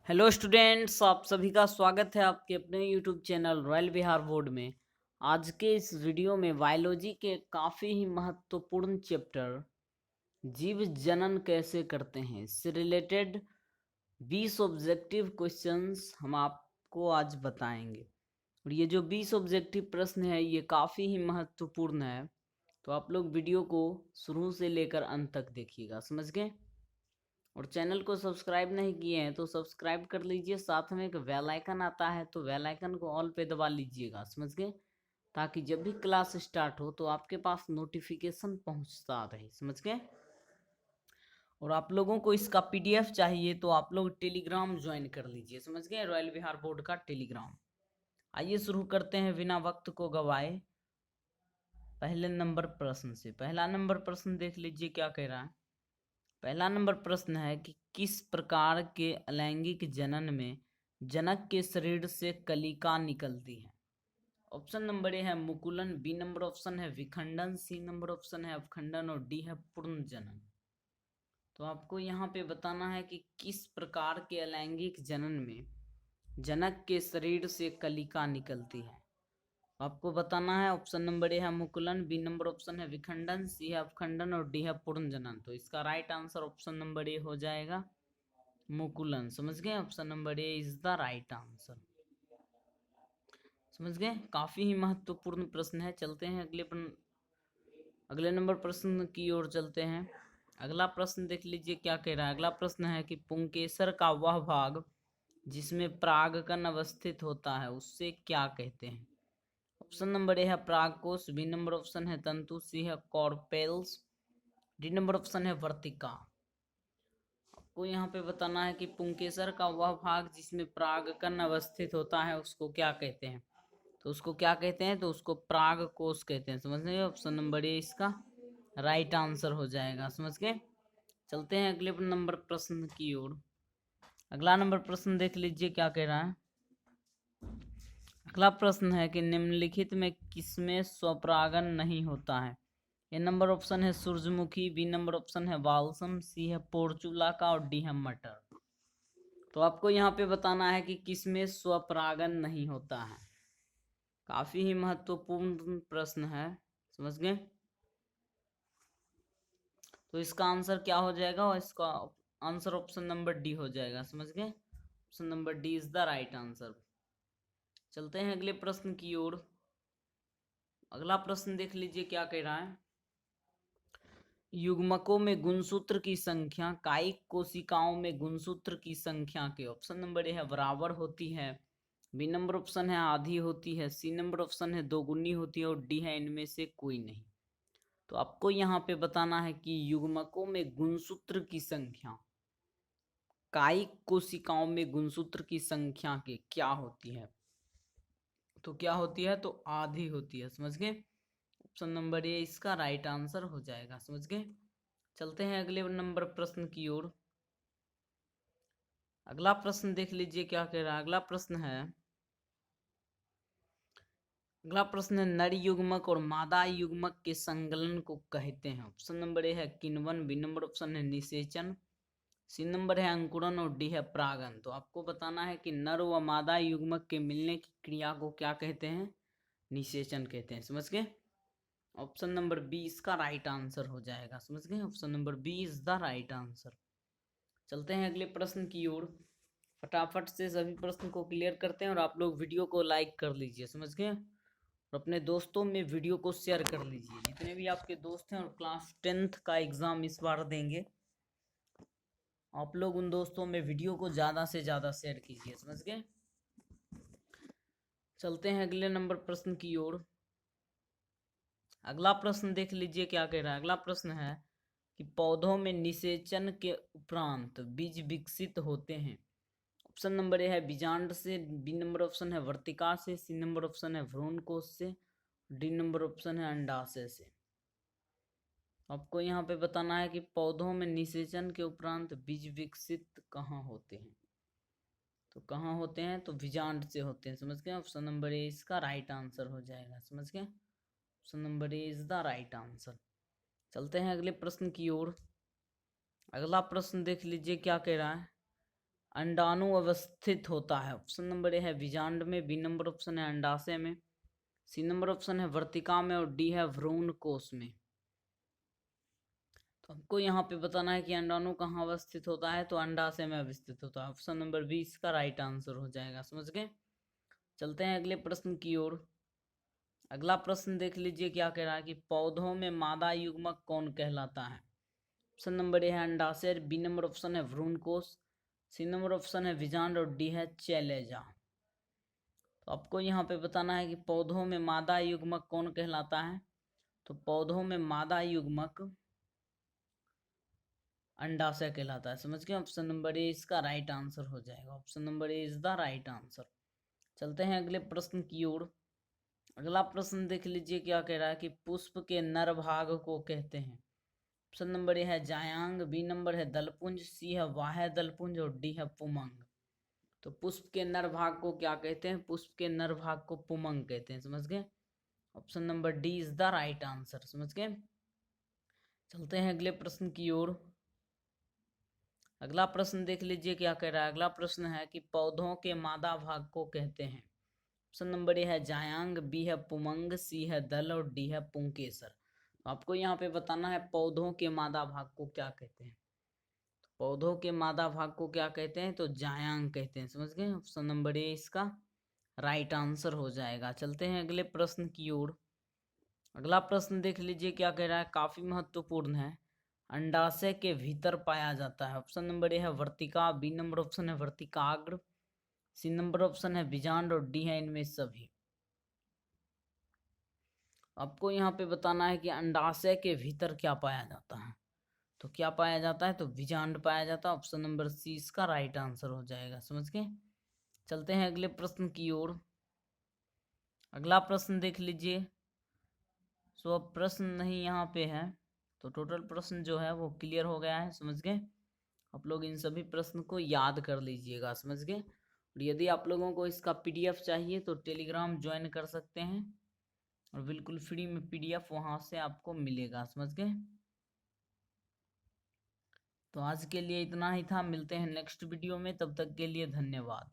Hello students, आप सभी का स्वागत है आपके अपने YouTube channel royal Bihar board में। आज के इस वीडियो में बायोलॉजी के काफ़ी ही महत्वपूर्ण चैप्टर जीव जनन कैसे करते हैं इससे रिलेटेड 20 ऑब्जेक्टिव क्वेश्चंस हम आपको आज बताएंगे। और ये जो 20 ऑब्जेक्टिव प्रश्न है ये काफ़ी ही महत्वपूर्ण है, तो आप लोग वीडियो को शुरू से लेकर अंत तक देखिएगा, समझ गए। और चैनल को सब्सक्राइब नहीं किए हैं तो सब्सक्राइब कर लीजिए, साथ में एक बेल आइकन आता है तो बेल आइकन को ऑल पे दबा लीजिएगा, समझ गए, ताकि जब भी क्लास स्टार्ट हो तो आपके पास नोटिफिकेशन पहुंचता रहे, समझ गए। और आप लोगों को इसका पीडीएफ चाहिए तो आप लोग टेलीग्राम ज्वाइन कर लीजिए, समझ गए, रॉयल बिहार बोर्ड का टेलीग्राम। आइए शुरू करते हैं बिना वक्त को गवाए पहले नंबर प्रश्न से। पहला नंबर प्रश्न देख लीजिए क्या कह रहा है। पहला नंबर प्रश्न है कि किस प्रकार के अलैंगिक जनन में जनक के शरीर से कलिका निकलती है। ऑप्शन नंबर ए है मुकुलन, बी नंबर ऑप्शन है विखंडन, सी नंबर ऑप्शन है अवखंडन और डी है पूर्ण जनन। तो आपको यहाँ पे बताना है कि किस प्रकार के अलैंगिक जनन में जनक के शरीर से कलिका निकलती है। आपको बताना है ऑप्शन नंबर ए है मुकुलन, बी नंबर ऑप्शन है विखंडन, सी है अवखंडन और डी है पूर्ण जनन। तो इसका right answer option number A हो जाएगा मुकुलन, समझ गए। Option number A is the right answer, समझ गए। काफी ही महत्वपूर्ण प्रश्न है। चलते हैं अगले नंबर प्रश्न की ओर चलते हैं। अगला प्रश्न देख लीजिए क्या कह रहा है। अगला प्रश्न है कि पुंकेसर का वह भाग जिसमें परागकण अवस्थित होता है उससे क्या कहते हैं। ऑप्शन नंबर ए है परागकोश, बी नंबर ऑप्शन है तंतु, सी है कॉर्पेल्स, डी नंबर ऑप्शन है वर्तिका। आपको यहाँ पे बताना है कि पुंकेसर का वह भाग जिसमें परागकण अवस्थित होता है उसको क्या कहते हैं। तो उसको क्या कहते हैं, तो उसको परागकोश कहते हैं, समझ गए। ऑप्शन नंबर ए इसका राइट आंसर हो जाएगा, समझ गए। चलते हैं अगले नंबर प्रश्न की ओर। अगला नंबर प्रश्न देख लीजिए क्या कह रहा है। अगला प्रश्न है कि निम्नलिखित में किसमें स्वपरागन नहीं होता है। ए नंबर ऑप्शन है सूरजमुखी, बी नंबर ऑप्शन है बालसम, सी है पोर्चुला का और डी है मटर। तो आपको यहाँ पे बताना है कि किसमें स्वपरागन नहीं होता है। काफी ही महत्वपूर्ण प्रश्न है, समझ गए। तो इसका आंसर क्या हो जाएगा, और इसका आंसर ऑप्शन नंबर डी हो जाएगा, समझ गए। Option number D is the right answer. चलते हैं अगले प्रश्न की ओर। अगला प्रश्न देख लीजिए क्या कह रहा है। युग्मकों में गुणसूत्र की संख्या कायिक कोशिकाओं में गुणसूत्र की संख्या के ऑप्शन नंबर ए है बराबर होती है, बी नंबर ऑप्शन है आधी होती है, सी नंबर ऑप्शन है दोगुनी होती है और डी है इनमें से कोई नहीं। तो आपको यहाँ पे बताना है कि युग्मकों में गुणसूत्र की संख्या कायिक कोशिकाओं में गुणसूत्र की संख्या के क्या होती है। तो क्या होती है, तो आधी होती है, समझ गए। ऑप्शन नंबर ए इसका राइट आंसर हो जाएगा, समझ गए। चलते हैं अगले नंबर प्रश्न की ओर। अगला प्रश्न देख लीजिए क्या कह रहा है। अगला प्रश्न है नर युग्मक और मादा युग्मक के संकलन को कहते हैं। ऑप्शन नंबर ए है किण्वन, बी नंबर ऑप्शन है निषेचन, सी नंबर है अंकुरन और डी है परागन। तो आपको बताना है कि नर व मादा युग्मक के मिलने की क्रिया को क्या कहते हैं, निषेचन कहते हैं, समझ गए। ऑप्शन नंबर बी इसका राइट आंसर हो जाएगा, समझ गए। Option number B is the right answer. चलते हैं अगले प्रश्न की ओर। फटाफट से सभी प्रश्न को क्लियर करते हैं और आप लोग वीडियो को लाइक कर लीजिए, समझ गए। और अपने दोस्तों में वीडियो को शेयर कर लीजिए, जितने भी आपके दोस्त हैं और क्लास 10th का एग्जाम इस बार देंगे, आप लोग उन दोस्तों में वीडियो को ज़्यादा से ज़्यादा शेयर कीजिए, समझ गए। चलते हैं अगले नंबर प्रश्न की ओर। अगला प्रश्न देख लीजिए क्या कह रहा है। अगला प्रश्न है कि पौधों में निषेचन के उपरांत बीज विकसित होते हैं। ऑप्शन नंबर ए है बीजांड से, बी नंबर ऑप्शन है वर्तिका से, सी नंबर ऑप्शन है भ्रूणकोश से, डी नंबर ऑप्शन है अंडाशय से। आपको यहाँ पे बताना है कि पौधों में निषेचन के उपरांत बीज विकसित कहाँ होते हैं। तो कहाँ होते हैं, तो बीजांड से होते हैं, समझ गए। ऑप्शन नंबर ए इसका राइट आंसर हो जाएगा, समझ गए। Option number A is the right answer. चलते हैं अगले प्रश्न की ओर। अगला प्रश्न देख लीजिए क्या कह रहा है। अंडाणु अवस्थित होता है? ऑप्शन नंबर ए है बीजांड में, बी नंबर ऑप्शन है अंडाशय में, सी नंबर ऑप्शन है वर्तिका में और डी है भ्रूण कोश में। तो हमको यहाँ पे बताना है कि अंडाणु कहाँ अवस्थित होता है, तो अंडाशय में अवस्थित होता है। ऑप्शन नंबर बी इसका राइट आंसर हो जाएगा। समझ गए? चलते हैं अगले प्रश्न की ओर। अगला प्रश्न देख लीजिए क्या कह रहा है कि पौधों में मादा युग्मक कौन कहलाता है? ऑप्शन नंबर ए है अंडाशय, बी नंबर ऑप्शन है भ्रूणकोश, सी नंबर ऑप्शन है बीजांड और डी है चैलेजा। तो आपको यहाँ पे बताना है कि पौधों में मादा युग्मक कौन कहलाता है। तो पौधों में मादा युग्मक अंडाशय कहलाता है। समझ गए? ऑप्शन नंबर ए इसका राइट आंसर हो जाएगा। Option number A is the right answer. चलते हैं अगले प्रश्न की ओर। अगला प्रश्न देख लीजिए क्या कह रहा है कि पुष्प के नर भाग को कहते हैं। ऑप्शन नंबर ए है जायांग, बी नंबर है दलपुंज, सी है बाह्य दलपुंज और डी है पुमंग। तो पुष्प के नर भाग को क्या कहते हैं? पुष्प के नर भाग को पुमंग कहते हैं। समझ गए? Option number D is the right answer. समझ गए? चलते हैं अगले प्रश्न की ओर। अगला प्रश्न देख लीजिए क्या कह रहा है। अगला प्रश्न है कि पौधों के मादा भाग को कहते हैं। ऑप्शन नंबर ए है जायांग, बी है पुमंग, सी है दल और डी है पुंकेसर। तो आपको यहाँ पे बताना है पौधों के मादा भाग को क्या कहते हैं। तो पौधों के मादा भाग को क्या कहते हैं? तो जायांग कहते हैं। समझ गए? ऑप्शन नंबर ए इसका राइट आंसर हो जाएगा। चलते हैं अगले प्रश्न की ओर। अगला प्रश्न देख लीजिए क्या कह रहा है, काफी महत्वपूर्ण है। अंडाशय के भीतर पाया जाता है। ऑप्शन नंबर ए है वर्तिका, बी नंबर ऑप्शन है वर्तिकाग्र, सी नंबर ऑप्शन है बीजांड और डी है इनमें सभी। आपको यहाँ पे बताना है कि अंडाशय के भीतर क्या पाया जाता है। तो क्या पाया जाता है? तो बीजांड पाया जाता है। ऑप्शन नंबर सी इसका राइट आंसर हो जाएगा। समझ गए? चलते हैं अगले प्रश्न की ओर। अगला प्रश्न देख लीजिए। सो अब प्रश्न नहीं यहाँ पे है, तो टोटल प्रश्न जो है वो क्लियर हो गया है। समझ गए? आप लोग इन सभी प्रश्न को याद कर लीजिएगा। समझ गए? और यदि आप लोगों को इसका पीडीएफ चाहिए तो टेलीग्राम ज्वाइन कर सकते हैं और बिल्कुल फ्री में पीडीएफ वहाँ से आपको मिलेगा। समझ गए? तो आज के लिए इतना ही था। मिलते हैं नेक्स्ट वीडियो में, तब तक के लिए धन्यवाद।